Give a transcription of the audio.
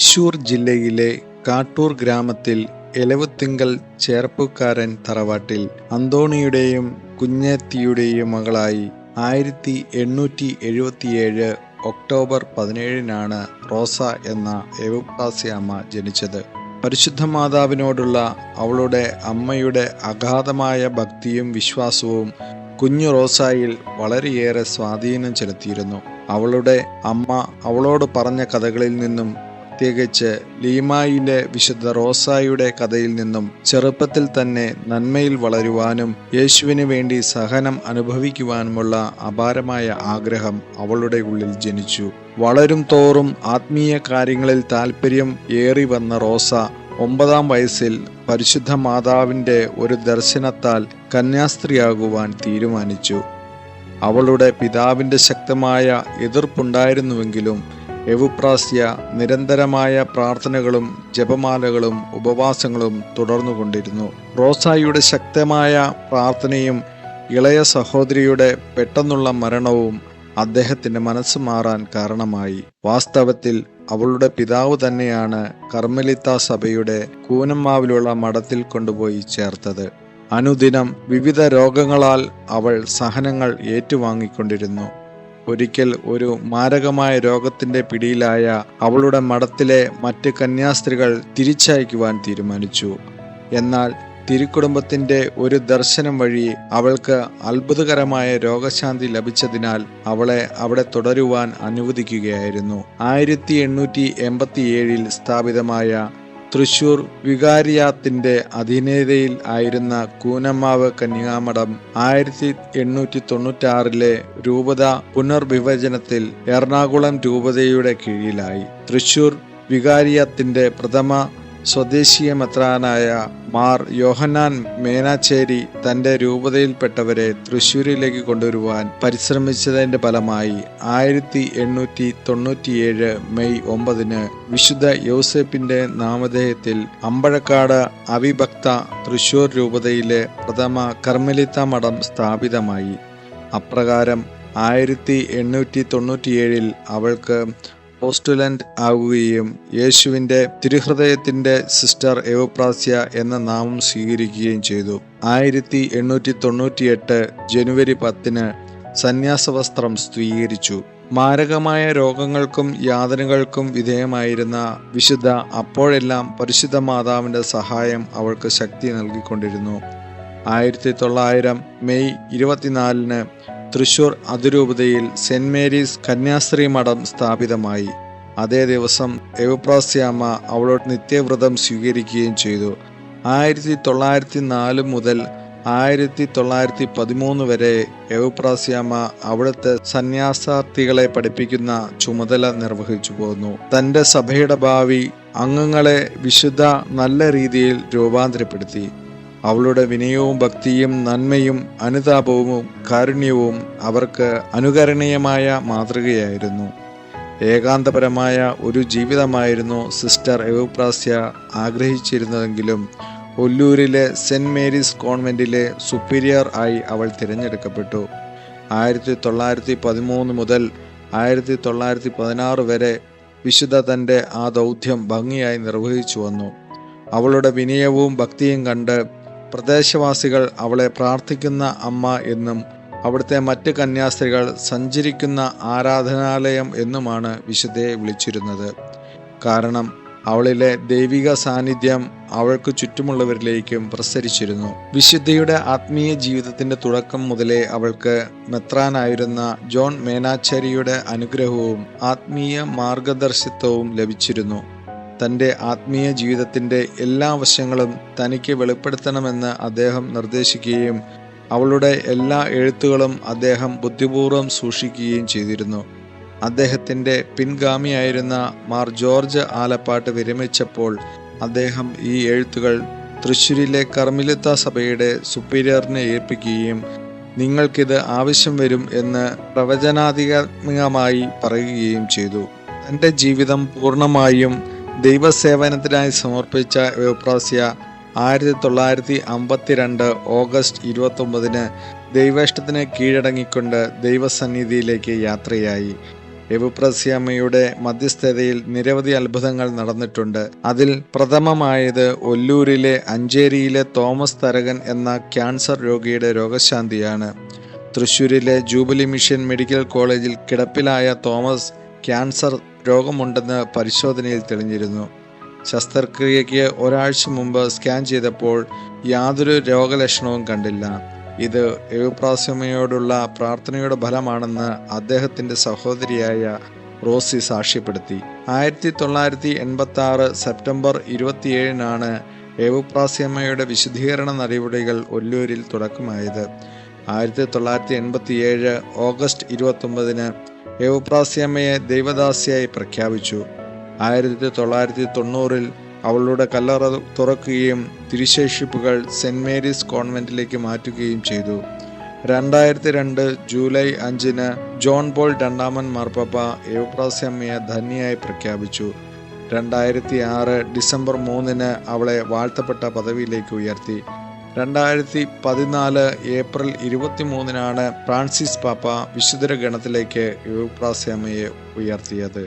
തൃശൂർ ജില്ലയിലെ കാട്ടൂർ ഗ്രാമത്തിൽ എലവുത്തിങ്കൽ ചേർപ്പുകാരൻ തറവാട്ടിൽ അന്തോണിയുടെയും കുഞ്ഞേത്തിയുടെയും മകളായി 1877 ഒക്ടോബർ 17 റോസ എന്ന എവുപ്രാസ്യാമ്മ ജനിച്ചത്. പരിശുദ്ധ മാതാവിനോടുള്ള അവളുടെ അമ്മയുടെ അഗാധമായ ഭക്തിയും വിശ്വാസവും കുഞ്ഞു റോസായിൽ വളരെയേറെ സ്വാധീനം ചെലുത്തിയിരുന്നു. അവളുടെ അമ്മ അവളോട് പറഞ്ഞ കഥകളിൽ നിന്നും, പ്രത്യേകിച്ച് ലീമായിലെ വിശുദ്ധ റോസായുടെ കഥയിൽ നിന്നും ചെറുപ്പത്തിൽ തന്നെ നന്മയിൽ വളരുവാനും യേശുവിന് വേണ്ടി സഹനം അനുഭവിക്കുവാനുമുള്ള അപാരമായ ആഗ്രഹം അവളുടെ ഉള്ളിൽ ജനിച്ചു. വളരും തോറും ആത്മീയ കാര്യങ്ങളിൽ താല്പര്യം ഏറി വന്ന റോസ 9-ാം വയസ്സിൽ പരിശുദ്ധ മാതാവിൻ്റെ ഒരു ദർശനത്താൽ കന്യാസ്ത്രീയാകുവാൻ തീരുമാനിച്ചു. അവളുടെ പിതാവിൻ്റെ ശക്തമായ എതിർപ്പുണ്ടായിരുന്നുവെങ്കിലും എവുപ്രാസ്യ നിരന്തരമായ പ്രാർത്ഥനകളും ജപമാലകളും ഉപവാസങ്ങളും തുടർന്നുകൊണ്ടിരുന്നു. റോസായുടെ ശക്തമായ പ്രാർത്ഥനയും ഇളയ സഹോദരിയുടെ പെട്ടെന്നുള്ള മരണവും അദ്ദേഹത്തിൻ്റെ മനസ്സ് മാറാൻ കാരണമായി. വാസ്തവത്തിൽ അവളുടെ പിതാവ് തന്നെയാണ് കർമ്മലിത്ത സഭയുടെ കൂനമ്മാവിലുള്ള മഠത്തിൽ കൊണ്ടുപോയി ചേർത്തത്. അനുദിനം വിവിധ രോഗങ്ങളാൽ അവൾ സഹനങ്ങൾ ഏറ്റുവാങ്ങിക്കൊണ്ടിരുന്നു. ഒരിക്കൽ ഒരു മാരകമായ രോഗത്തിന്റെ പിടിയിലായ അവളുടെ മഠത്തിലെ മറ്റ് കന്യാസ്ത്രീകൾ തിരിച്ചയക്കുവാൻ തീരുമാനിച്ചു. എന്നാൽ തിരുക്കുടുംബത്തിന്റെ ഒരു ദർശനം വഴി അവൾക്ക് അത്ഭുതകരമായ രോഗശാന്തി ലഭിച്ചതിനാൽ അവളെ അവിടെ തുടരുവാൻ അനുവദിക്കുകയായിരുന്നു. 1887 സ്ഥാപിതമായ തൃശൂർ വികാരിയാത്തിന്റെ അധീനതയിൽ ആയിരുന്ന കൂനമ്മാവ് കന്യാമഠം 1896 രൂപത പുനർവിഭജനത്തിൽ എറണാകുളം രൂപതയുടെ കീഴിലായി. തൃശൂർ വികാരിയാത്തിന്റെ പ്രഥമ സ്വദേശീയ മെത്രാനായ മാർ യോഹന്നാൻ മേനാച്ചേരി തന്റെ രൂപതയിൽപ്പെട്ടവരെ തൃശ്ശൂരിലേക്ക് കൊണ്ടുവരുവാൻ പരിശ്രമിച്ചതിന്റെ ഫലമായി 1897 മെയ് 9 വിശുദ്ധ യൗസേപ്പിന്റെ നാമധേയത്തിൽ അമ്പഴക്കാട് അവിഭക്ത തൃശൂർ രൂപതയിലെ പ്രഥമ കർമ്മലിത്ത മഠം സ്ഥാപിതമായി. അപ്രകാരം 1897 അവൾക്ക് പോസ്റ്റുലന്റ് ആകുകയും യേശുവിൻ്റെ തിരുഹൃദയത്തിൻ്റെ സിസ്റ്റർ എവുപ്രാസ്യ എന്ന നാമം സ്വീകരിക്കുകയും ചെയ്തു. 1898 ജനുവരി 10 സന്യാസവസ്ത്രം സ്വീകരിച്ചു. മാരകമായ രോഗങ്ങൾക്കും യാതനകൾക്കും വിധേയമായിരുന്ന വിശുദ്ധ അപ്പോഴെല്ലാം പരിശുദ്ധ മാതാവിൻ്റെ സഹായം അവൾക്ക് ശക്തി നൽകിക്കൊണ്ടിരുന്നു. 1900 മെയ് 24 തൃശൂർ അതിരൂപതയിൽ സെന്റ് മേരീസ് കന്യാസ്ത്രീ മഠം സ്ഥാപിതമായി. അതേ ദിവസം എവുപ്രാസ്യാമ്മ അവളോട് നിത്യവ്രതം സ്വീകരിക്കുകയും ചെയ്തു. 1904 മുതൽ 1913 വരെ എവുപ്രാസ്യാമ്മ അവിടുത്തെ സന്യാസാർത്ഥികളെ പഠിപ്പിക്കുന്ന ചുമതല നിർവഹിച്ചു പോന്നു. തൻ്റെ സഭയുടെ ഭാവി അംഗങ്ങളെ വിശുദ്ധ നല്ല രീതിയിൽ രൂപാന്തരപ്പെടുത്തി. അവളുടെ വിനയവും ഭക്തിയും നന്മയും അനുതാപവും കാരുണ്യവും അവർക്ക് അനുകരണീയമായ മാതൃകയായിരുന്നു. ഏകാന്തപരമായ ഒരു ജീവിതമായിരുന്നു സിസ്റ്റർ എവുപ്രാസ്യ ആഗ്രഹിച്ചിരുന്നതെങ്കിലും ഒല്ലൂരിലെ സെന്റ് മേരീസ് കോൺവെന്റിലെ സുപ്പീരിയർ ആയി അവൾ തിരഞ്ഞെടുക്കപ്പെട്ടു. 1913 മുതൽ 1916 വരെ വിശുദ്ധ തൻ്റെ ആ ദൗത്യം ഭംഗിയായി നിർവഹിച്ചു വന്നു. അവളുടെ വിനയവും ഭക്തിയും കണ്ട് പ്രദേശവാസികൾ അവളെ പ്രാർത്ഥിക്കുന്ന അമ്മ എന്നും അവിടുത്തെ മറ്റ് കന്യാസ്ത്രീകൾ സഞ്ചരിക്കുന്ന ആരാധനാലയം എന്നുമാണ് വിശുദ്ധയെ വിളിച്ചിരുന്നത്. കാരണം അവളിലെ ദൈവിക സാന്നിധ്യം അവൾക്ക് ചുറ്റുമുള്ളവരിലേക്കും പ്രസരിച്ചിരുന്നു. വിശുദ്ധയുടെ ആത്മീയ ജീവിതത്തിന്റെ തുടക്കം മുതലേ അവൾക്ക് മെത്രാനായിരുന്ന ജോൺ മേനാച്ചേരിയുടെ അനുഗ്രഹവും ആത്മീയ മാർഗദർശിത്വവും ലഭിച്ചിരുന്നു. തൻ്റെ ആത്മീയ ജീവിതത്തിൻ്റെ എല്ലാ വശങ്ങളും തനിക്ക് വെളിപ്പെടുത്തണമെന്ന് അദ്ദേഹം നിർദ്ദേശിക്കുകയും അവളുടെ എല്ലാ എഴുത്തുകളും അദ്ദേഹം ബുദ്ധിപൂർവ്വം സൂക്ഷിക്കുകയും ചെയ്തിരുന്നു. അദ്ദേഹത്തിൻ്റെ പിൻഗാമിയായിരുന്ന മാർ ജോർജ് ആലപ്പാട്ട് വിരമിച്ചപ്പോൾ അദ്ദേഹം ഈ എഴുത്തുകൾ തൃശ്ശൂരിലെ കർമ്മലിത്ത സഭയുടെ സുപ്പീരിയറിനെ ഏൽപ്പിക്കുകയും നിങ്ങൾക്കിത് ആവശ്യം വരും എന്ന് പ്രവചനാധികാരികമായി പറയുകയും ചെയ്തു. തൻ്റെ ജീവിതം പൂർണ്ണമായും ദൈവസേവനത്തിനായി സമർപ്പിച്ച എവുപ്രാസ്യ 1952 ഓഗസ്റ്റ് 29 ദൈവേഷ്ടത്തിന് കീഴടങ്ങിക്കൊണ്ട് ദൈവസന്നിധിയിലേക്ക് യാത്രയായി. എവുപ്രസ്യാമ്മയുടെ മധ്യസ്ഥതയിൽ നിരവധി അത്ഭുതങ്ങൾ നടന്നിട്ടുണ്ട്. അതിൽ പ്രഥമമായത് ഒല്ലൂരിലെ അഞ്ചേരിയിലെ തോമസ് തരകൻ എന്ന ക്യാൻസർ രോഗിയുടെ രോഗശാന്തിയാണ്. തൃശ്ശൂരിലെ ജൂബിലി മിഷൻ മെഡിക്കൽ കോളേജിൽ കിടപ്പിലായ തോമസ് ക്യാൻസർ രോഗമുണ്ടെന്ന് പരിശോധനയിൽ തെളിഞ്ഞിരുന്നു. ശസ്ത്രക്രിയയ്ക്ക് ഒരാഴ്ച മുമ്പ് സ്കാൻ ചെയ്തപ്പോൾ യാതൊരു രോഗലക്ഷണവും കണ്ടില്ല. ഇത് എവുപ്രാസ്യാമ്മയോടുള്ള പ്രാർത്ഥനയുടെ ഫലമാണെന്ന് അദ്ദേഹത്തിൻ്റെ സഹോദരിയായ റോസി സാക്ഷ്യപ്പെടുത്തി. 1986 സെപ്റ്റംബർ 27 എവുപ്രാസ്യാമ്മയുടെ വിശുദ്ധീകരണ നടപടികൾ ഒല്ലൂരിൽ തുടക്കമായത്. 1987 ഓഗസ്റ്റ് 29 എവുപ്രാസ്യാമ്മയെ ദൈവദാസിയായി പ്രഖ്യാപിച്ചു. 1990 അവളുടെ കല്ലറ തുറക്കുകയും തിരുശേഷിപ്പുകൾ സെൻറ് മേരീസ് കോൺവെന്റിലേക്ക് മാറ്റുകയും ചെയ്തു. 2002 ജൂലൈ 5 ജോൺ പോൾ II മാർപ്പാപ്പ എവുപ്രാസ്യാമ്മയെ ധന്യയായി പ്രഖ്യാപിച്ചു. 2006 ഡിസംബർ 3 അവളെ വാഴ്ത്തപ്പെട്ട പദവിയിലേക്ക് ഉയർത്തി. 2014 ഏപ്രിൽ 23 ഫ്രാൻസിസ് പാപ്പ വിശുദ്ധര ഗണത്തിലേക്ക് എവുപ്രാസ്യാമ്മയെ ഉയർത്തിയത്.